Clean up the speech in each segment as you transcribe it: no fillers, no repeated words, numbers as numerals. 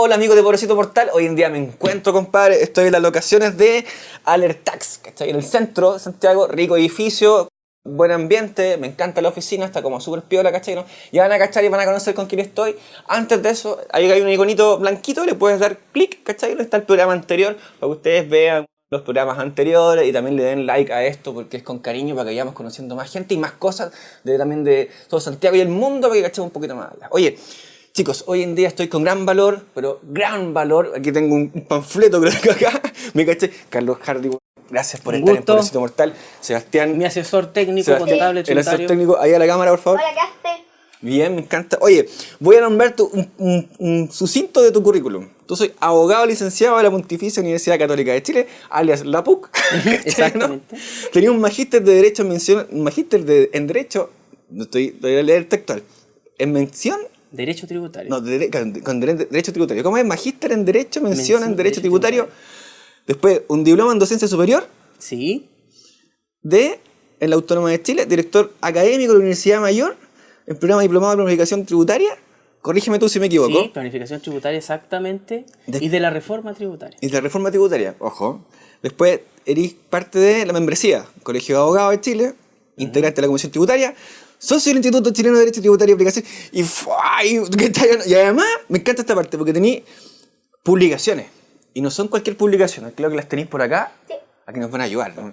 Hola amigos de Pobrecito Mortal, hoy en día me encuentro, compadre, estoy en las locaciones de Alertax, ¿cachai? En el centro de Santiago, rico edificio, buen ambiente, me encanta la oficina, está como súper piola, ¿cachai? ¿No? Ya van a cachar y van a conocer con quién estoy. Antes de eso, ahí hay un iconito blanquito, le puedes dar clic, ¿cachai? Está el programa anterior, para que ustedes vean los programas anteriores y también le den like a esto porque es con cariño para que vayamos conociendo más gente y más cosas también de todo Santiago y el mundo para que cachemos un poquito más allá. Oye, chicos, hoy en día estoy con gran valor, pero gran valor. Aquí tengo un panfleto que tengo acá. Me caché. Carlos Hardy, gracias por estar en Pobrecito Mortal. Sebastián. Mi asesor técnico, contable, el asesor técnico, ahí a la cámara, por favor. Hola, ¿qué haces? Bien, me encanta. Oye, voy a nombrarte un sucinto de tu currículum. Tú soy abogado licenciado de la Pontificia Universidad Católica de Chile, alias la PUC. Exactamente. ¿No? Tenía un magíster de Derecho en Derecho, voy a leer textual, en mención. Derecho tributario. No, con Derecho Tributario. ¿Cómo es? Magíster en Derecho, mención en Derecho Tributario. Después, un diploma en Docencia Superior. Sí. En la Autónoma de Chile, director académico de la Universidad Mayor, en programa diplomado de planificación tributaria. Corrígeme tú si me equivoco. Sí, planificación tributaria, exactamente. Y de la reforma tributaria. Y de la reforma tributaria, ojo. Después, eres parte de la membresía, Colegio de Abogados de Chile, integrante de la Comisión Tributaria, socio del Instituto Chileno de Derecho Tributario y Aplicación. Y además, me encanta esta parte, porque tenéis publicaciones. Y no son cualquier publicación, creo que las tenéis por acá. Sí. Aquí nos van a ayudar, ¿no?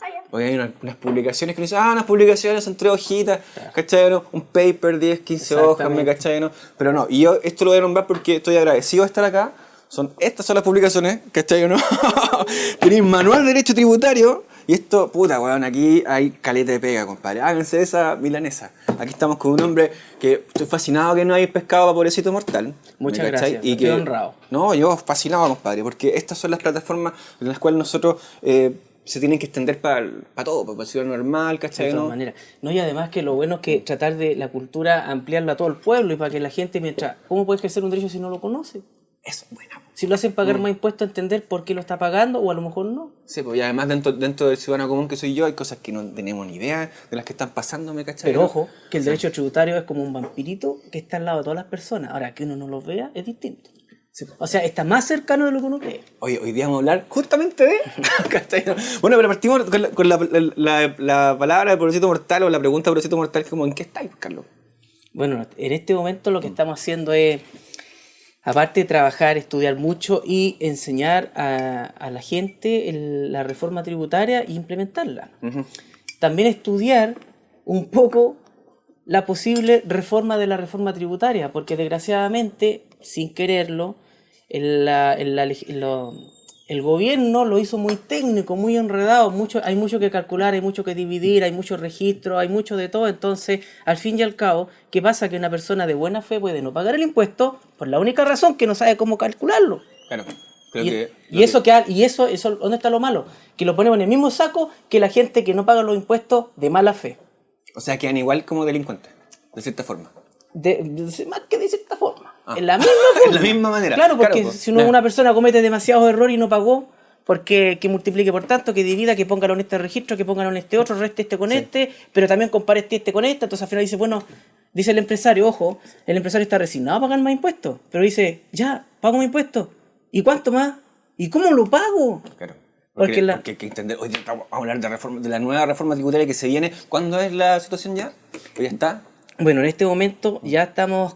Ya. Porque hay unas publicaciones que dicen, unas publicaciones son 3 hojitas, ¿cachai? ¿No? Un paper, 10, 15 hojas, ¿me cachai? ¿No? Pero no, y yo esto lo voy a nombrar porque estoy agradecido de estar acá. Estas son las publicaciones, ¿cachai? ¿No? Tenéis manual de derecho tributario. Y esto, puta, weón, aquí hay caleta de pega, compadre. Háganse esa milanesa. Aquí estamos con un hombre que estoy fascinado que no hay pescado para Pobrecito Mortal. Muchas gracias, y estoy honrado. No, yo fascinado, compadre, porque estas son las plataformas en las cuales nosotros se tienen que extender para todo, para el ciudadano normal, ¿cachai? De todas maneras. No, y además que lo bueno es que tratar de la cultura ampliarla a todo el pueblo y para que la gente, mientras, ¿cómo puede ejercer un derecho si no lo conoce? Eso es buena. Si lo hacen pagar más impuestos, entender por qué lo está pagando o a lo mejor no. Sí, pues y además dentro del ciudadano común que soy yo hay cosas que no tenemos ni idea de las que están pasando, ¿me cachai? Pero ojo, que el derecho tributario es como un vampirito que está al lado de todas las personas. Ahora, que uno no lo vea es distinto. Sí. O sea, está más cercano de lo que uno cree. Hoy día vamos a hablar justamente de... ¿cachai? Bueno, pero partimos con la palabra de Pobrecito Mortal o la pregunta de Pobrecito Mortal, como ¿en qué estáis, Carlos? Bueno, en este momento lo que estamos haciendo es, aparte de trabajar, estudiar mucho y enseñar a la gente la reforma tributaria e implementarla. También estudiar un poco la posible reforma de la reforma tributaria, porque desgraciadamente, sin quererlo, el gobierno lo hizo muy técnico, muy enredado, hay mucho que calcular, hay mucho que dividir, hay muchos registros, hay mucho de todo. Entonces, al fin y al cabo, ¿qué pasa? Que una persona de buena fe puede no pagar el impuesto por la única razón que no sabe cómo calcularlo. Claro. ¿Y eso, dónde está lo malo? Que lo ponemos en el mismo saco que la gente que no paga los impuestos de mala fe. O sea, quedan igual como delincuentes, de cierta forma. Más que de cierta forma. En la misma forma. En la misma manera. Claro, porque si una persona comete demasiados errores y no pagó, porque que multiplique por tanto, que divida, que póngalo en este registro, que póngalo en este otro, reste este con este, pero también compare este con este. Entonces al final dice, bueno, dice el empresario, ojo, el empresario está resignado a pagar más impuestos, pero dice, ya, pago más impuestos. ¿Y cuánto más? ¿Y cómo lo pago? Claro. Porque hay que entender, hoy vamos a hablar de la nueva reforma tributaria que se viene. ¿Cuándo es la situación ya? ¿O ya está? Bueno, en este momento ya estamos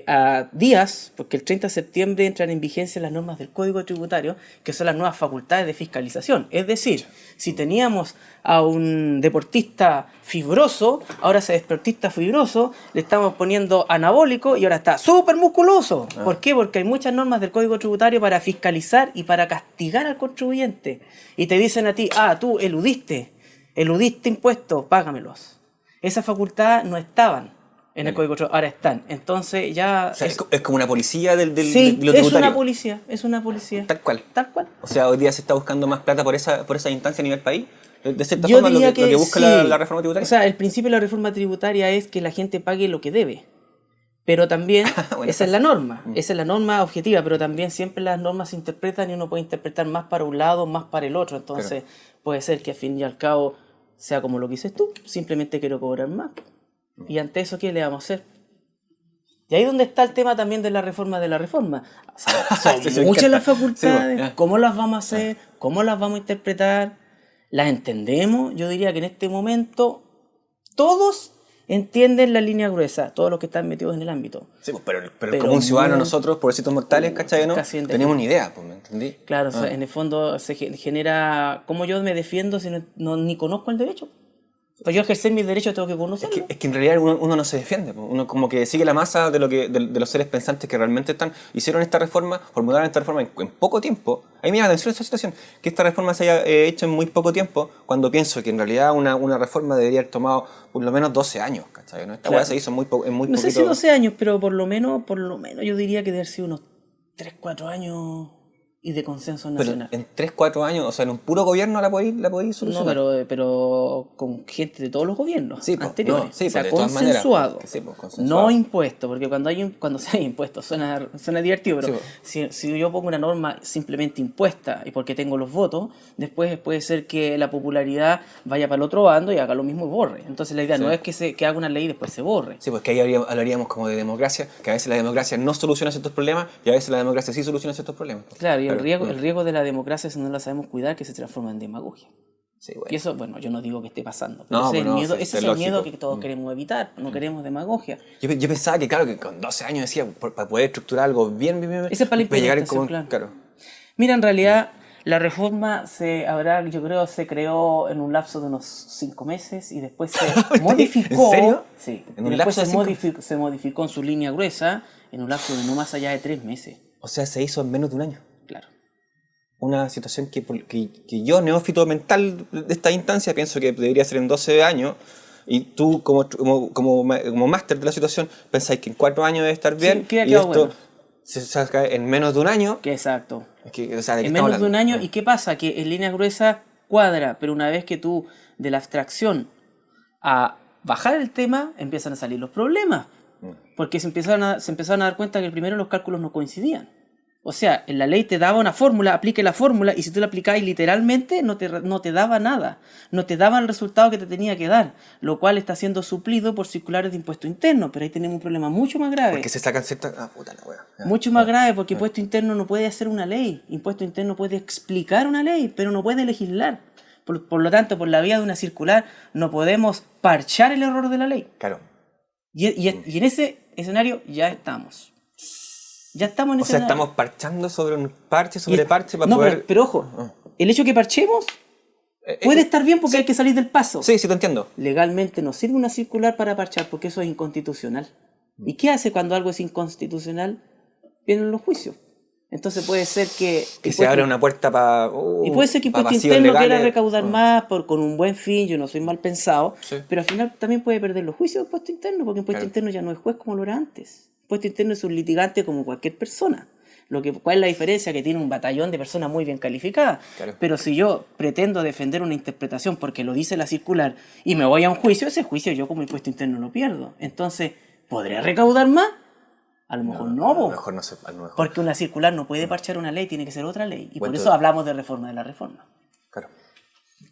a días, porque el 30 de septiembre entran en vigencia las normas del Código Tributario, que son las nuevas facultades de fiscalización. Es decir, si teníamos a un deportista fibroso, ahora ese deportista fibroso le estamos poniendo anabólico y ahora está súper musculoso. ¿Por qué? Porque hay muchas normas del Código Tributario para fiscalizar y para castigar al contribuyente. Y te dicen a ti, tú eludiste impuestos, págamelos. Esa facultad no estaban en el Código Tributario, ahora están. Entonces ya... O sea, es como una policía de lo sí, tributario. Es una policía. Tal cual. Tal cual. O sea, hoy día se está buscando más plata por esa instancia a nivel país. De cierta Yo forma, diría lo que busca sí. la reforma tributaria. O sea, el principio de la reforma tributaria es que la gente pague lo que debe. Pero también, bueno, esa es la norma. Esa es la norma objetiva, pero también siempre las normas se interpretan y uno puede interpretar más para un lado, más para el otro. Entonces, puede ser que al fin y al cabo sea como lo que dices tú. Simplemente quiero cobrar más. Y ante eso, ¿qué le vamos a hacer? Y ahí es donde está el tema también de la reforma de la reforma. O sea, Sí, son muchas las sí, facultades, bueno, ¿cómo las vamos a hacer? ¿Cómo las vamos a interpretar? ¿Las entendemos? Yo diría que en este momento todos entienden la línea gruesa, todos los que están metidos en el ámbito. Sí, pues, pero como un ciudadano nosotros, pobrecitos mortales, ¿cachai? ¿No? Casi en Tenemos una idea, pues, ¿me entendí? Claro, o sea, en el fondo se genera... ¿Cómo yo me defiendo si ni conozco el derecho? Para yo ejercer mis derechos tengo que conocerlo. Es que en realidad uno no se defiende, pues. Uno como que sigue la masa de los seres pensantes que realmente hicieron esta reforma, formularon esta reforma en poco tiempo. A mí me llama la atención esta situación, que esta reforma se haya hecho en muy poco tiempo, cuando pienso que en realidad una reforma debería haber tomado por lo menos 12 años, ¿cachai? ¿No? Esta Claro. weá se hizo en muy No poquito. sé si 12 años, pero por lo menos yo diría que debe haber sido unos 3, 4 años y de consenso Pero nacional. en 3, 4 años, o sea, en un puro gobierno la podéis No, solucionar. pero con gente de todos los gobiernos Sí, pues, anteriores. no, sí, o sea, pues, de todas maneras. consensuado. Sí, pues, consensuado. No impuesto, porque cuando se hay impuestos suena divertido, pero Sí, si yo pongo una norma simplemente impuesta y porque tengo los votos, después puede ser que la popularidad vaya para el otro bando y haga lo mismo y borre. Entonces la idea no es que haga una ley y después se borre. Sí, pues que ahí hablaríamos como de democracia, que a veces la democracia no soluciona ciertos problemas y a veces la democracia sí soluciona ciertos problemas. Claro, y el riesgo de la democracia, si no la sabemos cuidar, que se transforma en demagogia. Sí, bueno. Y eso, bueno, yo no digo que esté pasando, pero No, ese es pues el no, miedo, sí, ese es es el miedo lógico. que todos queremos evitar, no queremos demagogia. Yo pensaba que, claro, que con 12 años decía, para poder estructurar algo bien, Esa es para la llegar implementación, como, claro. Mira, en realidad la reforma yo creo, se creó en un lapso de unos 5 meses y después se modificó. ¿En serio? Sí. ¿En Y un después lapso de 5? se modificó en su línea gruesa en un lapso de no más allá de 3 meses. O sea, se hizo en menos de un año. Claro. Una situación que yo, neófito mental de esta instancia, pienso que debería ser en 12 años. Y tú, como máster de la situación, pensáis que en 4 años debe estar bien. que ha y quedado esto bueno. se saca en menos de un año. Que exacto. O sea, ¿de qué En estamos menos de un hablando? año, ¿y qué pasa? Que en línea gruesa cuadra, pero una vez que tú, de la abstracción a bajar el tema, empiezan a salir los problemas. Porque se empezaron a dar cuenta que primero los cálculos no coincidían. O sea, en la ley te daba una fórmula, aplique la fórmula, y si tú la aplicabas literalmente, no te daba nada. No te daba el resultado que te tenía que dar, lo cual está siendo suplido por circulares de impuesto interno. Pero ahí tenemos un problema mucho más grave. Porque se sacan ciertas... Ah, puta la wea. Mucho más grave, porque impuesto interno no puede hacer una ley. Impuesto interno puede explicar una ley, pero no puede legislar. Por lo tanto, por la vía de una circular, no podemos parchar el error de la ley. Claro. Y en ese escenario ya estamos. Ya estamos en O ese sea, escenario. estamos parchando sobre un parche, sobre parche, para No, poder... pero ojo, el hecho que parchemos puede estar bien porque hay que salir del paso. Sí, sí, te entiendo. Legalmente no sirve una circular para parchar porque eso es inconstitucional. ¿Y qué hace cuando algo es inconstitucional? Vienen los juicios. Entonces puede ser que se abre una puerta para... y puede ser que impuesto interno quiera recaudar más con un buen fin, yo no soy mal pensado, pero al final también puede perder los juicios de impuesto interno, porque impuesto interno ya no es juez como lo era antes. Impuesto interno es un litigante como cualquier persona. ¿Cuál es la diferencia? Que tiene un batallón de personas muy bien calificadas. Claro. Pero si yo pretendo defender una interpretación porque lo dice la circular y me voy a un juicio, ese juicio yo como impuesto interno lo pierdo. Entonces, ¿podré recaudar más? A lo mejor no. A lo mejor no sé. A lo mejor. Porque una circular no puede parchar una ley, tiene que ser otra ley. Y por Bueno, eso hablamos de reforma de la reforma. Claro.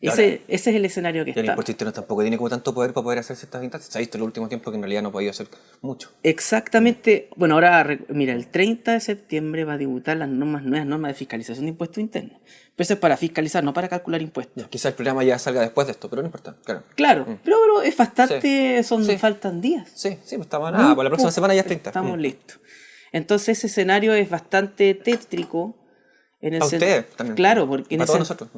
Ese es el escenario que Y el está. impuesto interno tampoco tiene como tanto poder para poder hacer ciertas instancias. Se ha visto en el último tiempo que en realidad no ha podido hacer mucho. Exactamente. Bueno, ahora, mira, el 30 de septiembre va a debutar las nuevas normas de fiscalización de impuestos internos. Pero eso es para fiscalizar, no para calcular impuestos. Quizás el programa ya salga después de esto, pero no importa. Claro. Claro, pero es bastante, Sí. faltan días. Sí, pues estamos nada. Por la próxima semana ya es 30. Estamos listos. Entonces ese escenario es bastante tétrico. Para ustedes también. Claro, porque para todos nosotros.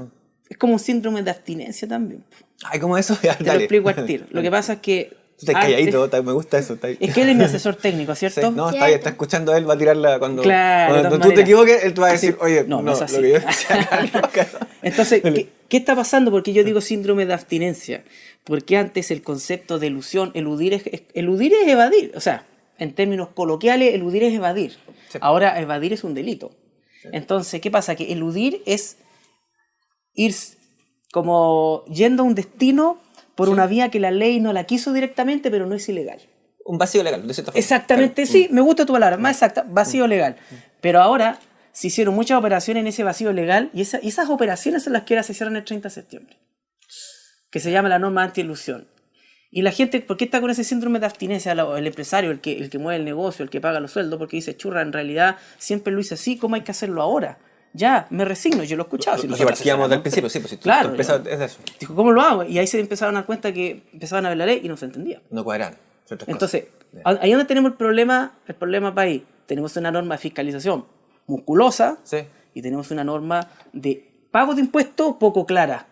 es como un síndrome de abstinencia también. Ay, ¿cómo eso? Ya, Te lo explico al tiro. Lo que pasa es que... Estás calladito, me gusta eso. Es que él es mi asesor técnico, ¿cierto? Sí, no, está ahí, está escuchando él, va a tirarla cuando, Claro, cuando de tú todas te maneras. equivoques, él te va a decir, oye, no es así. lo que yo decía. Entonces, ¿qué está pasando? Porque yo digo síndrome de abstinencia. Porque antes el concepto de eludir es evadir. O sea, en términos coloquiales, eludir es evadir. Sí. Ahora, evadir es un delito. Sí. Entonces, ¿qué pasa? Que eludir es ir como yendo a un destino por una vía que la ley no la quiso directamente, pero no es ilegal. Un vacío legal, de cierta forma. Exactamente, claro. Sí, me gusta tu palabra, más exacta, vacío legal. Pero ahora se hicieron muchas operaciones en ese vacío legal y esas operaciones son las que ahora se hicieron el 30 de septiembre, que se llama la norma anti-elusión. Y la gente, ¿por qué está con ese síndrome de abstinencia? El empresario, el que mueve el negocio, el que paga los sueldos, porque dice, churra, en realidad siempre lo hice así, ¿cómo hay que hacerlo ahora? Ya, me resigno, yo lo he escuchado. Lo que partíamos del principio, sí, pues si claro, tu empresa es de eso. Dijo, ¿cómo lo hago? Y ahí se empezaron a dar cuenta que empezaban a ver la ley y no se entendía. No cuadran. Entonces, ahí donde tenemos el problema país, tenemos una norma de fiscalización musculosa y tenemos una norma de pago de impuestos poco clara.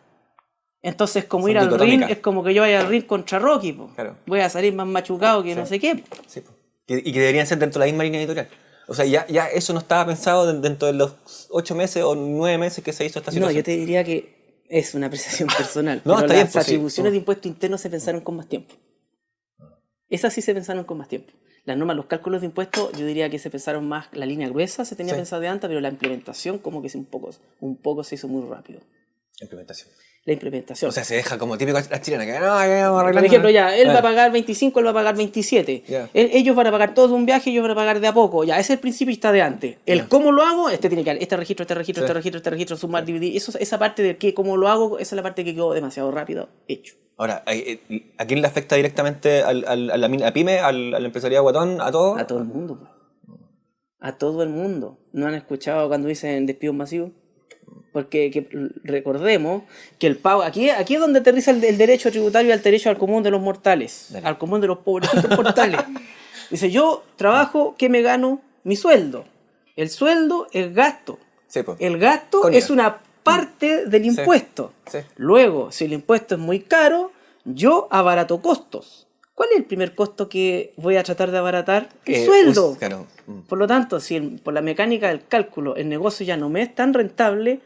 Entonces, como ir al ring, es como que yo vaya al ring contra Rocky. Claro. Voy a salir más machucado que no sé qué. Sí, y que deberían ser dentro de la misma línea editorial. O sea, ya eso no estaba pensado dentro de los 8 meses o 9 meses que se hizo esta situación. No, yo te diría que es una apreciación personal. No, pero está bien, las atribuciones de impuestos internos se pensaron con más tiempo. Esas sí se pensaron con más tiempo. Las normas, los cálculos de impuestos, yo diría que se pensaron más, la línea gruesa se tenía pensado de antes, pero la implementación como que un poco se hizo muy rápido. La implementación. O sea, se deja como típico la chilena, que no, vamos a arreglar. Por ejemplo, ya, él va a pagar 25, él va a pagar 27. Yeah. Ellos van a pagar todo de un viaje y ellos van a pagar de a poco. Ya, ese es el principio y está de antes. El cómo lo hago, tiene que haber este registro, sumar, dividir. Esa parte de cómo lo hago, esa es la parte que quedó demasiado rápido hecho. Ahora, ¿a quién le afecta directamente a la pyme, al empresariado guatón, a todo? A todo el mundo. A todo el mundo. ¿No han escuchado cuando dicen despidos masivos? Porque recordemos que el pago, aquí es donde aterriza el derecho tributario al derecho al común de los mortales, al común de los pobrecitos mortales. Dice, yo trabajo, ¿qué me gano? Mi sueldo. El sueldo es gasto. Sí, pues. El gasto es una parte del impuesto. Sí. Luego, si el impuesto es muy caro, yo abarato costos. ¿Cuál es el primer costo que voy a tratar de abaratar? El sueldo. Claro. Por lo tanto, si por la mecánica del cálculo el negocio ya no me es tan rentable,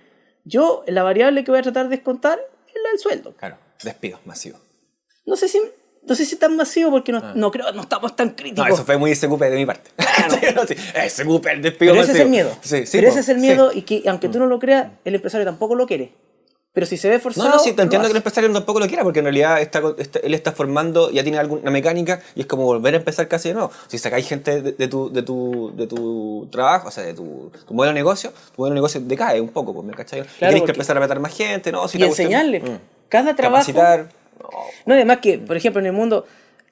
yo la variable que voy a tratar de descontar es la del sueldo. Claro, despidos masivos. No sé si es tan masivo porque no creo, no estamos tan críticos. No, eso fue muy SQP de mi parte. Claro. SQP, el despido pero masivo. Ese es el miedo. Pero ese es el miedo y que aunque tú no lo creas, el empresario tampoco lo quiere. Pero si se ve forzado... No, sí, te entiendo que el empresario tampoco lo quiera, porque en realidad él está formando, ya tiene alguna mecánica, y es como volver a empezar casi de nuevo. Si sacáis gente de tu trabajo, o sea, de tu modelo de negocio, tu modelo de negocio decae un poco, pues, ¿me cachai? Claro, y tienes que empezar a meter más gente, ¿no? Si y enseñarle. Cada trabajo... Capacitar. No, además que, por ejemplo, en el mundo...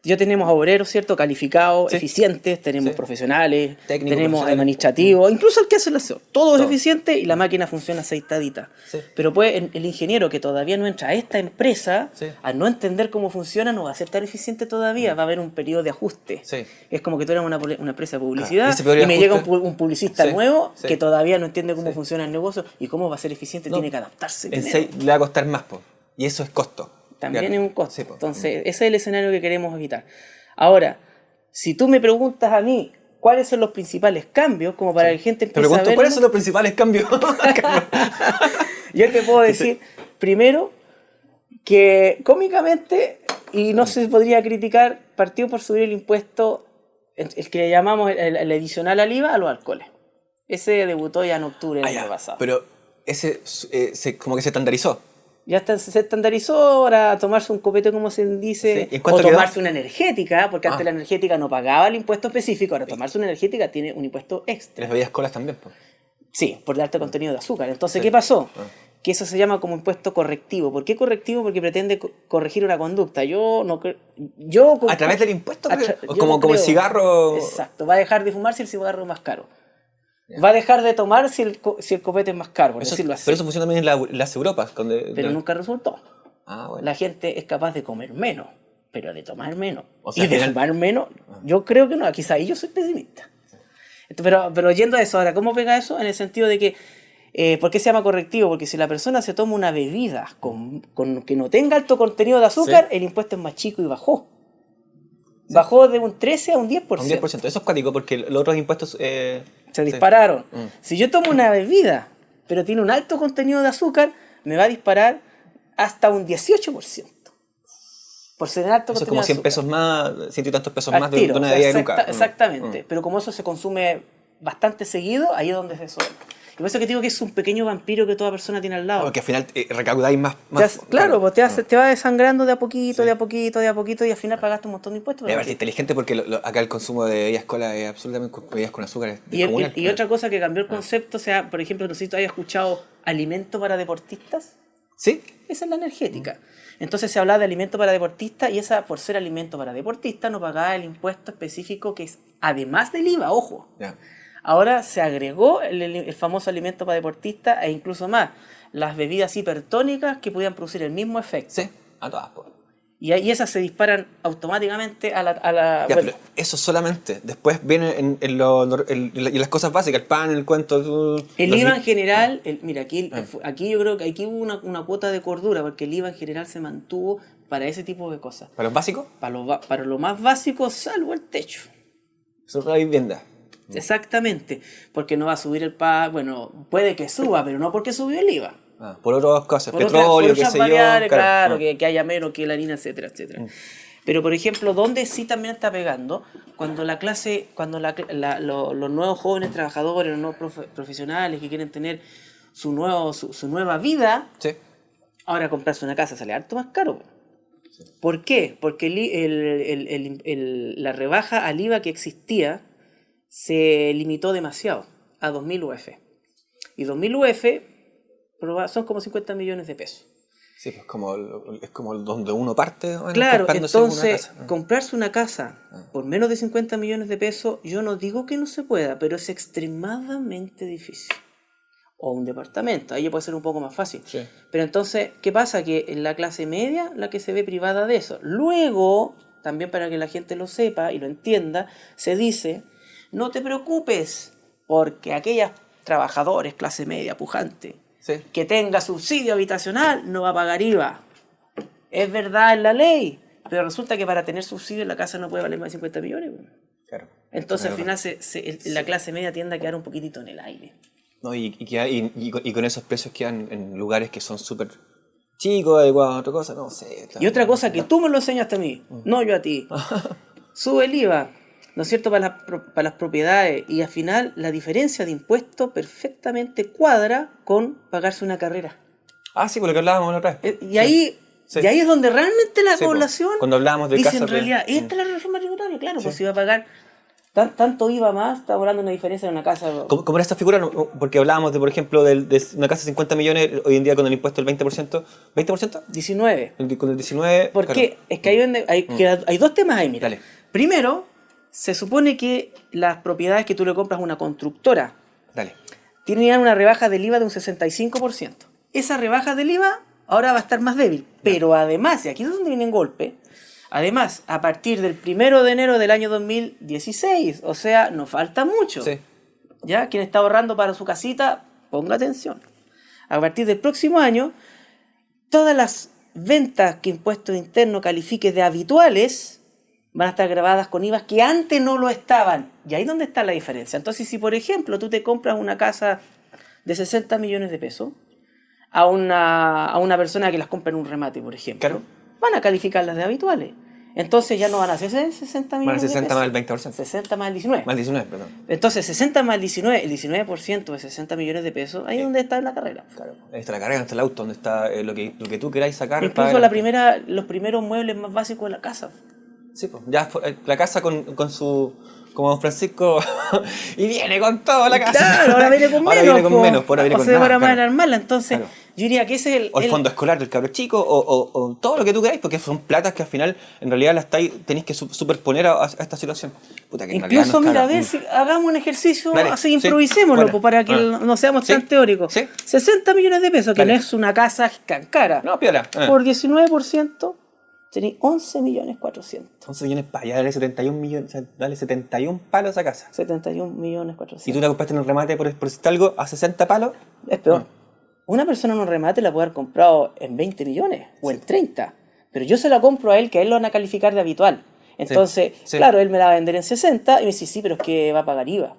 Ya tenemos obreros, ¿cierto? Calificados, eficientes, tenemos profesionales, técnicos, tenemos administrativos, incluso el que hace el aseo. Todo es eficiente y la máquina funciona aceitadita. Sí. Pero pues el ingeniero que todavía no entra a esta empresa, al no entender cómo funciona, no va a ser tan eficiente todavía. Va a haber un periodo de ajuste. Sí. Es como que tú eres una empresa de publicidad y me llega un publicista nuevo que todavía no entiende cómo funciona el negocio y cómo va a ser eficiente, tiene que adaptarse. Le va a costar más, po. Y eso es costo. También es un costo. Sí, entonces, ese es el escenario que queremos evitar. Ahora, si tú me preguntas a mí cuáles son los principales cambios, como para que la gente empiece a ver... ¿Cuáles son los principales cambios? Yo te puedo decir, primero, que cómicamente, y no se podría criticar, partió por subir el impuesto, el que le llamamos el adicional al IVA, a los alcoholes. Ese debutó ya en octubre del año pasado. Pero ese como que se estandarizó. Ya se estandarizó ahora tomarse un copete, como se dice, o tomarse una energética, porque antes la energética no pagaba el impuesto específico, ahora tomarse una energética tiene un impuesto extra. Las bebidas colas también, pues. Sí, por el alto contenido de azúcar. Entonces, ¿qué pasó? Que eso se llama como impuesto correctivo. ¿Por qué correctivo? Porque pretende corregir una conducta. ¿A través del impuesto? Como el cigarro... Exacto, va a dejar de fumar si el cigarro es más caro. Va a dejar de tomar si el copete es más caro, por decirlo así. Pero eso funciona también en las Europas. Pero nunca resultó. Bueno. La gente es capaz de comer menos, pero de tomar menos. Y de fumar menos, yo creo que no. Quizá ahí yo soy pesimista. Pero yendo a eso, ahora, ¿cómo pega eso? En el sentido de que, ¿por qué se llama correctivo? Porque si la persona se toma una bebida con que no tenga alto contenido de azúcar, el impuesto es más chico y bajó. Bajó de un 13 a un 10%. Un 10%. Eso es cuático, porque los otros impuestos... se dispararon. Si yo tomo una bebida, pero tiene un alto contenido de azúcar, me va a disparar hasta un 18%. Por ser alto contenido de azúcar. Eso es como 100 pesos más, 100 y tantos pesos más de una bebida de Luca. Exactamente. Pero como eso se consume bastante seguido, ahí es donde se suele. Y por eso que te digo que es un pequeño vampiro que toda persona tiene al lado. Porque al final recaudáis más. Claro, pues te va desangrando de a poquito, de a poquito, y al final pagaste un montón de impuestos. Es inteligente porque acá el consumo de bebidas cola es absolutamente bebidas con azúcar. Y otra cosa que cambió el concepto, o sea, por ejemplo, no sé si tú hayas escuchado alimento para deportistas. ¿Sí? Esa es la energética. Entonces se hablaba de alimento para deportistas y esa, por ser alimento para deportistas, no pagaba el impuesto específico que es además del IVA, ojo. Ya. Ahora se agregó el famoso alimento para deportistas e incluso más, las bebidas hipertónicas que podían producir el mismo efecto. Sí, a todas, pues. Y ahí esas se disparan automáticamente a la Ya, bueno, pero eso solamente. Después viene en las cosas básicas, el pan, el cuento. el IVA en general, mira, aquí yo creo que aquí hubo una cuota de cordura, porque el IVA en general se mantuvo para ese tipo de cosas. ¿Para los básicos? Para lo más básico, salvo el techo. Sobre la vivienda. Exactamente, porque no va a subir el PAC, bueno, puede que suba, pero no porque subió el IVA. Por otras cosas, Por petróleo, otras qué sé variables, yo. claro, que haya menos que la harina, etcétera, etcétera. Pero, por ejemplo, donde sí también está pegando, cuando la clase, los nuevos jóvenes trabajadores, los nuevos profesionales que quieren tener su nueva vida, Sí. ahora comprarse una casa sale harto más caro. ¿Por qué? Porque la rebaja al IVA que existía se limitó demasiado a 2.000 UF. Y 2.000 UF son como 50 millones de pesos. Sí, pues es como donde uno parte. Bueno, Claro, comprándose una entonces casa. comprarse una casa por menos de 50 millones de pesos, yo no digo que no se pueda, pero es extremadamente difícil. O un departamento, ahí puede ser un poco más fácil. Sí. Pero entonces, ¿qué pasa? Que en la clase media, la que se ve privada de eso. Luego, también para que la gente lo sepa y lo entienda, se dice, no te preocupes, porque aquellos trabajadores, clase media, pujante, Sí. que tenga subsidio habitacional, no va a pagar IVA. Es verdad en la ley, pero resulta que para tener subsidio la casa no puede valer más de 50 millones. Claro. Entonces al Claro. final la clase media tiende a quedar un poquitito en el aire. No, y con esos precios quedan en lugares que son súper chicos, adecuados a otra cosa, no sé. Y otra cosa que tú me lo enseñaste a mí, no yo a ti. Sube el IVA, ¿no es cierto?, para las propiedades. Y al final la diferencia de impuesto perfectamente cuadra con pagarse una carrera. Ah, sí, por lo que hablábamos la otra vez. Y ahí Sí. y ahí es donde realmente la Sí, población cuando hablábamos de dice casas en de- realidad, esta es la reforma tributaria, claro, pues si va a pagar tanto IVA más, está hablando de una diferencia en una casa. ¿Cómo era esta figura? No, porque hablábamos de, por ejemplo, de una casa de 50 millones, hoy en día con el impuesto del 20%. ¿20%? 19. Con el 19%. ¿Por qué? Es que hay dos temas ahí, mira. Dale. Primero, se supone que las propiedades que tú le compras a una constructora Dale. tienen una rebaja del IVA de un 65%. Esa rebaja del IVA ahora va a estar más débil. Pero además, y aquí es donde viene el golpe, además, a partir del 1 de enero del año 2016, o sea, nos falta mucho. Sí. ¿Ya? Quien está ahorrando para su casita, ponga atención. A partir del próximo año, todas las ventas que Impuesto Interno califique de habituales van a estar grabadas con IVA que antes no lo estaban. Y ahí es donde está la diferencia. Entonces, si por ejemplo tú te compras una casa de 60 millones de pesos a una persona que las compra en un remate, por ejemplo, Claro. van a calificarlas de habituales. Entonces ya no van a ser 60 Más millones el 60 más de el pesos. 20%. 60 más el 19. Más el 19, perdón. Entonces 60 más el 19, el 19% de 60 millones de pesos, ahí es donde está la carrera. Claro. Ahí está la carga, donde está el auto, donde está lo que tú queráis sacar. Incluso los primeros muebles más básicos de la casa. Sí, pues. Ya la casa con su. Como Don Francisco. Y viene con todo la casa. Claro, ahora viene con menos. Ahora viene con po. menos, ahora viene o con se nada. demora más en Claro. armarla. Entonces, Claro. yo diría que ese es O el fondo escolar del cabro chico, o todo lo que tú queráis, porque son platas que al final, en realidad, tenéis que superponer a esta situación. Puta, que en realidad Incluso, no está mira, a ver si hagamos un ejercicio Dale, así, sí, improvisémoslo, bueno, para que bueno. no seamos Sí, tan teóricos. sí. 60 millones de pesos, que Dale. no es una casa tan cara. No, piola. Por 19%, tenéis 11 millones 400. 11 millones para allá, dale 71 millones, o sea, dale 71 palos a casa. 71 millones Si 400. tú la compraste en un remate por decirte algo a 60 palos, Es peor. Una persona en un remate la puede haber comprado en 20 millones o en 30. Pero yo se la compro a él, que a él lo van a calificar de habitual. Entonces, sí. claro, él me la va a vender en 60 y me dice, sí, pero es que va a pagar IVA.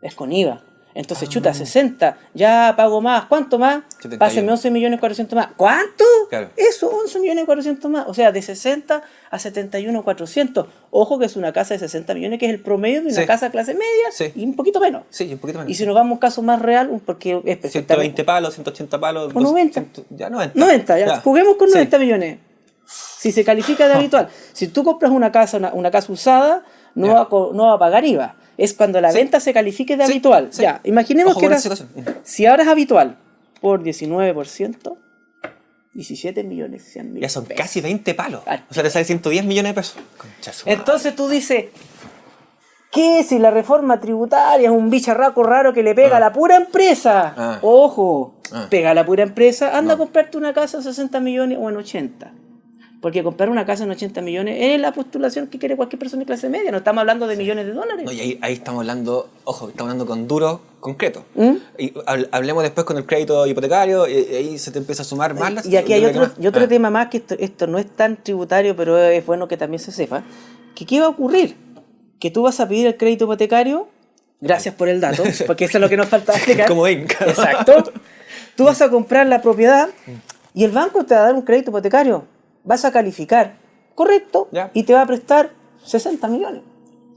Es con IVA. Entonces, chuta, 60, ya pago más. ¿Cuánto más? 71. Pásenme 11 millones 400 más. ¿Cuánto? Claro. Eso, 11 millones 400 más. O sea, de 60 a 71 400. Ojo que es una casa de 60 millones, que es el promedio de una Sí. casa clase media Sí. y un poquito menos. sí, un poquito menos. Y si nos vamos a un caso más real, porque es perfectamente... 120 palos, 180 palos. O 90. Ya 90. 90, ya. Juguemos con Sí. 90 millones. Si se califica de habitual. Si tú compras una casa usada, no, Ya. no va a pagar IVA. Es cuando la Sí. venta se califique de Sí, habitual. sí. Ya, imaginemos Ojo que con era, esa situación. si ahora es habitual por 19%, 17.100.000 Ya son pesos. casi 20 palos. Claro. O sea, te sale 110 millones de pesos. Concha su madre. Entonces tú dices, ¿qué si la reforma tributaria es un bicharraco raro que le pega a la pura empresa? Ojo, pega a la pura empresa, anda a comprarte una casa en 60 millones o en 80. Porque comprar una casa en 80 millones es la postulación que quiere cualquier persona de clase media. No estamos hablando de millones de dólares. No, y ahí estamos hablando, ojo, estamos hablando con duros concretos. Y hablemos después con el crédito hipotecario, y ahí se te empieza a sumar más las... Y aquí hay otro tema más, que esto no es tan tributario, pero es bueno que también se sepa. Que ¿qué va a ocurrir? Que tú vas a pedir el crédito hipotecario, gracias por el dato, porque eso es lo que nos falta explicar. Como Inca. Exacto. Tú vas a comprar la propiedad y el banco te va a dar un crédito hipotecario. Vas a calificar, correcto, Ya. y te va a prestar 60 millones.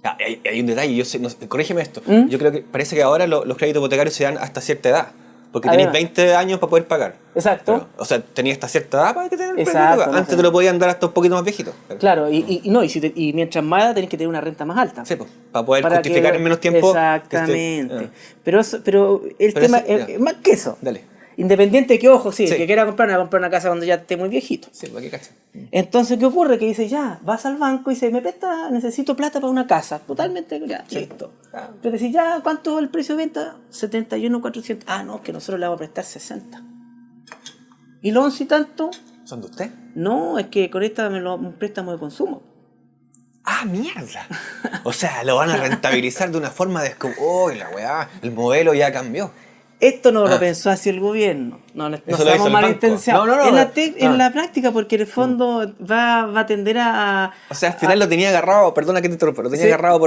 Ah, hay un detalle, yo sé, no sé, corrígeme esto. Yo creo que parece que ahora los créditos hipotecarios se dan hasta cierta edad. Porque tenéis Además. 20 años para poder pagar. Exacto. Pero, o sea, tenías hasta cierta edad para que tener el crédito Exacto, hipotecario. no Antes sé. te lo podían dar hasta un poquito más viejito. Claro, y mientras más tenés que tener una renta más alta. Sí, pues, para poder Para justificar que- en menos tiempo. Exactamente. Que Pero el Pero tema ese- es más que eso. Dale. Independiente de que, ojo, sí, Sí. el que quiera comprar, no va a comprar una casa cuando ya esté muy viejito. Sí, pues aquí cacha. Entonces, ¿qué ocurre? Que dice, ya, vas al banco y dice, me presta, necesito plata para una casa. Totalmente, ya, listo. Ah. Pero decís, ya, ¿cuánto es el precio de venta? 71.400. Ah, no, que nosotros le vamos a prestar 60. ¿Y los 11 y tanto? ¿Son de usted? No, es que con esta un préstamo de consumo. ¡Ah, mierda! O sea, lo van a rentabilizar de una forma de... ¡Oh, la weá! El modelo ya cambió. Esto no lo pensó así el gobierno. No Eso lo hizo estamos el malintencionados. banco. No, En la práctica, porque en el fondo va a tender a... O sea, al final lo tenía agarrado, perdona que te interrumpa, lo tenía Sí. agarrado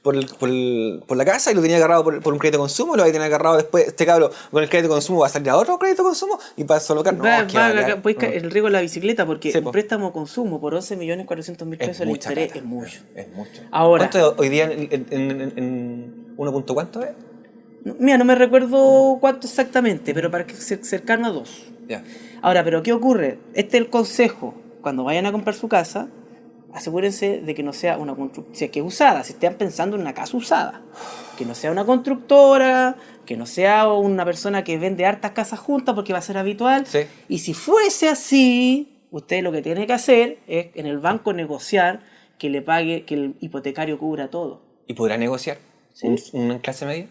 por la casa y lo tenía agarrado por un crédito de consumo, lo va a tener agarrado después, este cabro con el crédito de consumo va a salir a otro crédito de consumo y para solo no, que va a quedar- Puedes caer el riesgo de la bicicleta, porque Sí, un po. préstamo consumo por 11.400.000 pesos el mucha interés plata, es mucho. Es mucho. Ahora- ¿Cuánto es hoy día en 1 punto cuánto es? Mira, no me recuerdo cuánto exactamente, pero para que cercano a 2. Ya. Ahora, ¿pero qué ocurre? Este es el consejo. Cuando vayan a comprar su casa, asegúrense de que no sea una constructora, si es que es usada, si están pensando en una casa usada, que no sea una constructora, que no sea una persona que vende hartas casas juntas porque va a ser habitual. Sí. Y si fuese así, usted lo que tiene que hacer es en el banco negociar que le pague, que el hipotecario cubra todo. ¿Y podrá negociar Sí. una clase media?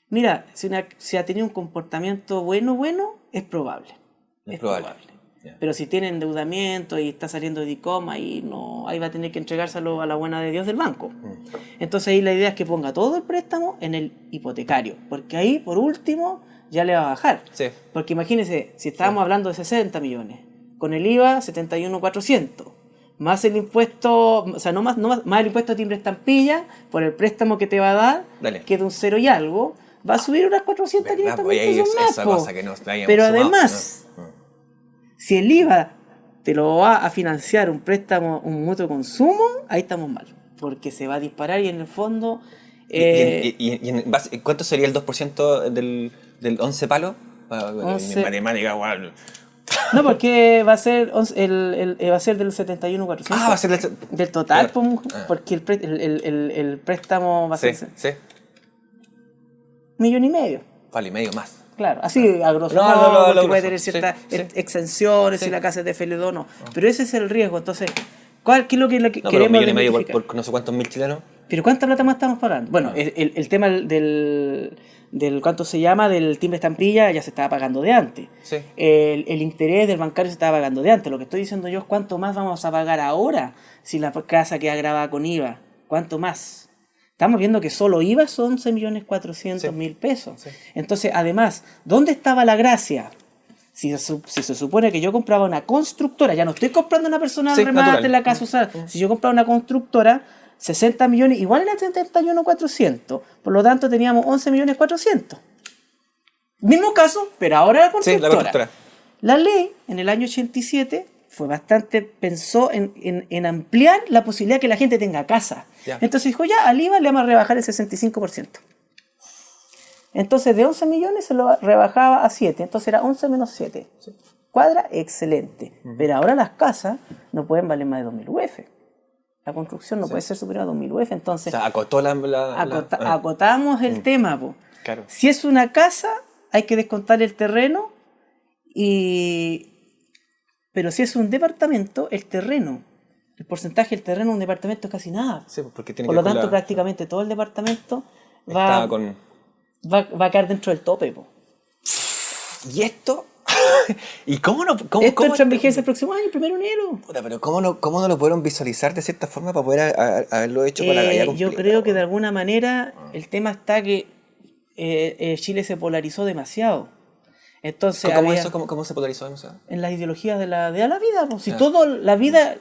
Mira, si ha tenido un comportamiento bueno, es probable. Es probable. Ya. Pero si tiene endeudamiento y está saliendo de ICOM, ahí va a tener que entregárselo a la buena de Dios del banco. Entonces ahí la idea es que ponga todo el préstamo en el hipotecario, porque ahí, por último, ya le va a bajar. Sí. Porque imagínense, si estábamos hablando de 60 millones, con el IVA 71.400, más el impuesto, o sea, más el impuesto de timbre estampilla, por el préstamo que te va a dar, Dale. que es de un 0 y algo, va a subir unas 400, ¿Verdad? 500 Pues mil ahí pesos es más. esa po. cosa que nos habíamos Pero sumado, además, ¿no? si el IVA te lo va a financiar un préstamo, un mutuo consumo, ahí estamos mal. Porque se va a disparar y en el fondo... ¿Cuánto sería el 2% del 11 palos? 11. Mi matemática, igual. No, porque va a ser va a ser del 71.400. Ah, va a ser del total, Claro. porque el préstamo va a Sí, ser sí. 1,5 millones. Vale, medio más. Claro, así a grosso No, modo, lo porque puede grosso. tener ciertas Sí, sí. exenciones Sí. si la casa es de FL2 no. Pero ese es el riesgo. Entonces, ¿qué es lo que No, pero queremos 1,5 millones identificar? por no sé cuántos mil chilenos. ¿Pero cuánta plata más estamos pagando? Bueno, el tema del ¿cuánto se llama? Del timbre estampilla ya se estaba pagando de antes. Sí. El interés del bancario se estaba pagando de antes. Lo que estoy diciendo yo es cuánto más vamos a pagar ahora si la casa queda grabada con IVA. ¿Cuánto más? Estamos viendo que solo IVA son 11.400.000 pesos. Sí. Entonces, además, ¿dónde estaba la gracia? Si se supone que yo compraba una constructora, ya no estoy comprando una persona Sí, remate natural. en la casa usada. Si yo compraba una constructora, 60 millones, igual era 71.400. Por lo tanto, teníamos 11.400.000. Mismo caso, pero ahora la Sí, constructora. la constructora. La ley, en el año 87, pensó en ampliar la posibilidad que la gente tenga casa. Ya. Entonces dijo, ya, al IVA le vamos a rebajar el 65%. Entonces de 11 millones se lo rebajaba a 7, entonces era 11 menos 7. Cuadra, excelente. Pero ahora las casas no pueden valer más de 2.000 UF. La construcción no puede ser superior a 2.000 UF, O entonces sea, acotó acotamos el tema. Po. Claro. Si es una casa, hay que descontar el terreno Pero si es un departamento, el porcentaje del terreno de un departamento es casi nada. Sí, porque tiene Por que lo ver con tanto, prácticamente todo el departamento está va con... a caer dentro del tope. Po. ¿Y esto? ¿Y cómo no? Esto entra en vigencia el próximo año, el 1 de enero. Puta, pero ¿cómo no lo pudieron visualizar de cierta forma para poder haberlo hecho con la galla completa? Yo creo que de alguna manera el tema está que Chile se polarizó demasiado. Entonces, ¿Cómo se polarizó? No sé. En las ideologías de la vida. Pues, si todo la vida,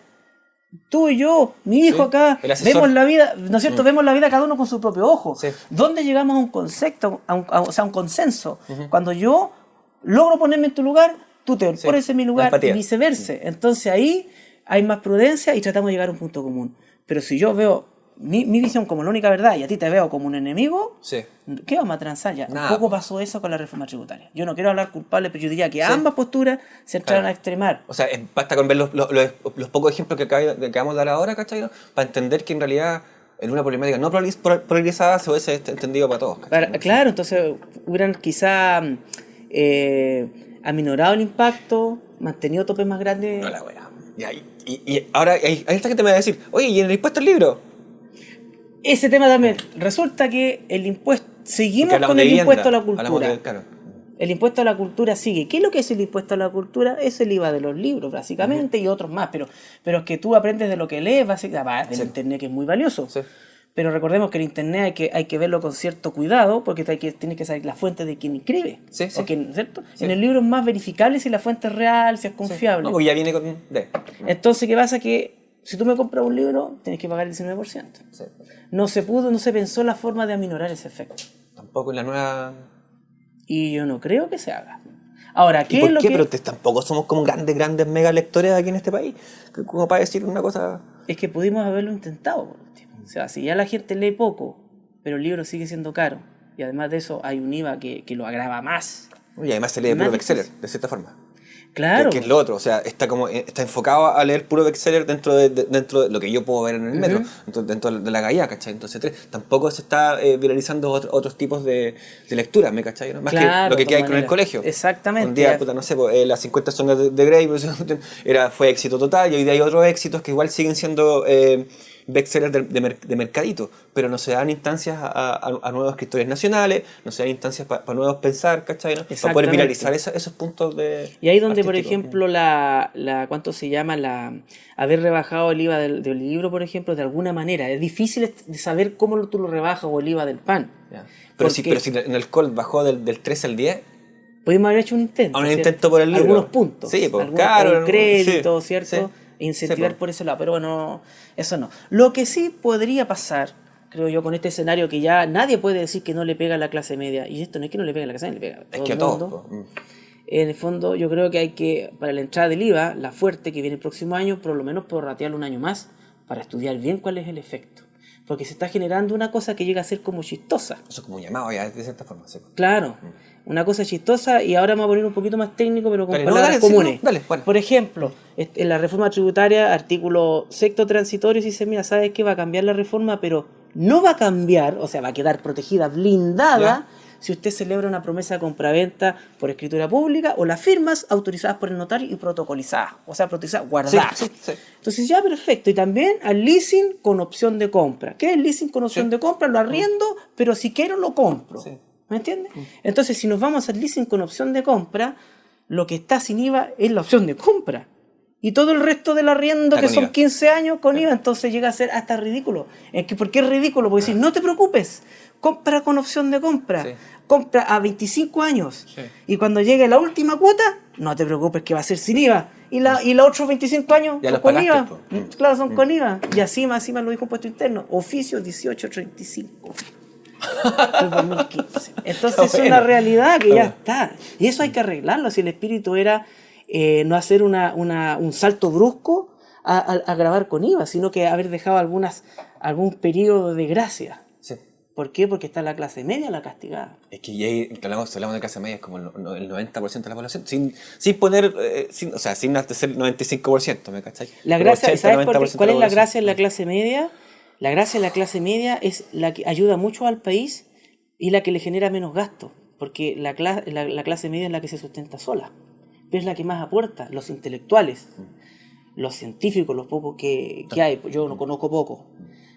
tú y yo, mi hijo acá, vemos la vida, ¿no es cierto? Vemos la vida cada uno con su propio ojo. Sí. ¿Dónde llegamos a un concepto, o sea, a un consenso? Cuando yo logro ponerme en tu lugar, tú te pones en mi lugar y viceversa. Entonces ahí hay más prudencia y tratamos de llegar a un punto común. Pero si yo veo mi visión como la única verdad y a ti te veo como un enemigo, ¿qué vamos a transar ya? Nada. Un poco pasó eso con la reforma tributaria. Yo no quiero hablar culpable, pero yo diría que ambas posturas se entraron a extremar. O sea, basta con ver los pocos ejemplos que acabamos de dar ahora, ¿cachai? ¿No? Para entender que en realidad en una problemática no polarizada se hubiese entendido para todos. Claro, entonces hubieran quizá aminorado el impacto, mantenido topes más grandes. No la wea. Y ahora hay esta gente me va a decir, oye, ¿y en el impuesto al libro? Ese tema también. Resulta que el impuesto, seguimos con el impuesto a la cultura. El impuesto a la cultura sigue. ¿Qué es lo que es el impuesto a la cultura? Es el IVA de los libros, básicamente, y otros más. Pero es que tú aprendes de lo que lees, básicamente, del internet, que es muy valioso. Sí. Pero recordemos que el internet hay que verlo con cierto cuidado, porque tienes que saber la fuente de quien escribe. Sí, sí. ¿Cierto? Sí. En el libro es más verificable si la fuente es real, si es confiable. No, porque ya viene con... Entonces, ¿qué pasa? Que si tú me compras un libro, tienes que pagar el 19%. Sí. No se pensó la forma de aminorar ese efecto. Tampoco en la nueva... Y yo no creo que se haga. Ahora, ¿qué es lo que...? Pero tampoco somos como grandes mega lectores aquí en este país. Como para decir una cosa... Es que pudimos haberlo intentado, por último. O sea, si ya la gente lee poco, pero el libro sigue siendo caro, y además de eso hay un IVA que lo agrava más. Y además se lee puro bestseller, de cierta forma. Claro. Que es lo otro, o sea, está enfocado a leer puro bestseller dentro de lo que yo puedo ver en el metro, dentro de la galla, ¿cachai? Entonces tampoco se está viralizando otros tipos de lecturas, ¿me cachai? ¿No? Más que lo que hay con el colegio. Exactamente. Un día, no sé, las 50 sombras de Grey fue éxito total, y hoy día hay otros éxitos que igual siguen siendo bestsellers de mercadito, pero no se dan instancias a nuevos escritores nacionales, no se dan instancias para nuevos pensar, ¿cachai? ¿No? Para poder viralizar esos puntos de... Y ahí donde, por ejemplo, ¿cuánto se llama? Haber rebajado el IVA del libro, por ejemplo, de alguna manera. Es difícil de saber cómo tú lo rebajas, o el IVA del pan. Pero si en el alcohol bajó del 13 al 10... Pudimos haber hecho un intento. Un intento por el libro. Algunos puntos. Sí, pues claro. Un crédito, sí, ¿cierto? Sí. Incentivar por ese lado, pero bueno, eso no. Lo que sí podría pasar, creo yo, con este escenario que ya nadie puede decir que no le pega a la clase media, y esto no es que no le pegue a la clase media, le pega a todo el mundo. En el fondo, yo creo que hay que, para la entrada del IVA, la fuerte que viene el próximo año, por lo menos prorratearlo un año más, para estudiar bien cuál es el efecto. Porque se está generando una cosa que llega a ser como chistosa. Eso es como un llamado ya, de cierta forma. Sí. Claro. Una cosa chistosa, y ahora me voy a poner un poquito más técnico, pero con palabras comunes. Por ejemplo, en la reforma tributaria, artículo 6º transitorio, se dice, mira, ¿sabes qué? Va a cambiar la reforma, pero no va a cambiar, o sea, va a quedar protegida, blindada, si usted celebra una promesa de compraventa por escritura pública o las firmas autorizadas por el notario y protocolizadas, o sea, protocolizadas, guardadas. Sí. Entonces ya, perfecto. Y también al leasing con opción de compra. ¿Qué es el leasing con opción de compra? Lo arriendo, pero si quiero lo compro. Sí. ¿Me entiendes? Entonces, si nos vamos al leasing con opción de compra, lo que está sin IVA es la opción de compra. Y todo el resto del arriendo, que son 15 años, con IVA, entonces llega a ser hasta ridículo. ¿Por qué es ridículo? Porque decir, no te preocupes, compra con opción de compra. Compra a 25 años. Y cuando llegue la última cuota, no te preocupes que va a ser sin IVA. Y los otros 25 años ya son con IVA. Claro, son con IVA. Y así más lo dijo Impuesto Interno. Oficio 1835. 2015. Entonces es una realidad que ya está. Y eso hay que arreglarlo. Si el espíritu era no hacer un salto brusco a grabar con IVA, sino que haber dejado algún periodo de gracia. Sí. ¿Por qué? Porque está la clase media la castigada. Es que ya hablamos de clase media, es como el 90% de la población, sin poner, sin hacer el 95%, ¿me cachai? La gracia, ¿sabes cuál es la gracia en la clase media? La gracia de la clase media es la que ayuda mucho al país y la que le genera menos gasto, porque la clase media es la que se sustenta sola. pero es la que más aporta, los intelectuales, los científicos, los pocos que hay, pues yo no conozco poco.